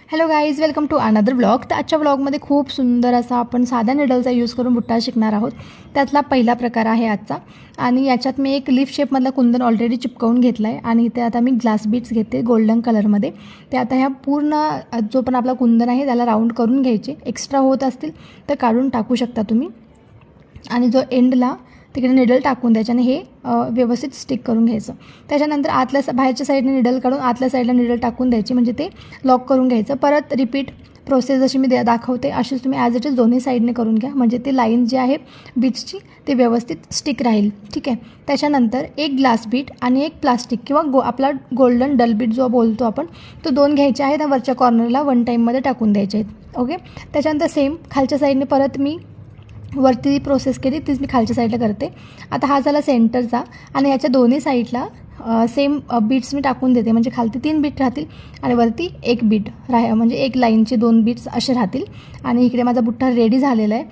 Hello guys, welcome to another vlog. तर आजच्या व्लॉगमध्ये खूप सुंदर असा आपण साध्या निडलचा यूज करून बुट्टा शिकणार आहोत. त्यातला पहिला प्रकार आहे आजचा. आणि याच्यात मी एक लीफ शेपमधला कुंदन ऑलरेडी चिपकवून घेतला आहे आणि इथे आता मी ग्लास बीट्स घेते गोल्डन कलरमध्ये. ते आता ह्या पूर्ण जो पण आपला कुंदन आहे त्याला राऊंड करून घ्यायचे. एक्स्ट्रा होत असतील तर काढून टाकू शकता तुम्ही. आणि जो एंडला तिकडे निडल टाकून द्यायचे आणि हे व्यवस्थित स्टिक करून घ्यायचं. त्याच्यानंतर बाहेरच्या साईडने निडल काढून आतल्या साईडला निडल टाकून द्यायची, म्हणजे ते लॉक करून घ्यायचं. परत रिपीट प्रोसेस जशी मी दाखवते अशीच तुम्ही ॲज इट इज दोन्ही साईडने करून घ्या, म्हणजे ते लाईन जी आहे बीट्सची ते व्यवस्थित स्टिक राहील. ठीक आहे. त्याच्यानंतर एक ग्लास बीट आणि एक प्लास्टिक किंवा आपला गोल्डन डल बीट जो बोलतो आपण, तो 2 घ्यायचे आहेत. वरच्या कॉर्नरला 1 टाईममध्ये टाकून द्यायचे आहेत. ओके. त्याच्यानंतर सेम खालच्या साईडने परत मी वरती प्रोसेस केली तीच मी खालच्या साईडला करते. आता हा झाला सेंटरचा आणि याच्या दोन्ही साईडला सेम बीट्स मी टाकून देते, म्हणजे खालती 3 बीट राहतील आणि वरती 1 बीट म्हणजे एक लाईनचे 2 बीट्स असे राहतील. आणि इकडे माझा बुट्टा रेडी झालेला आहे.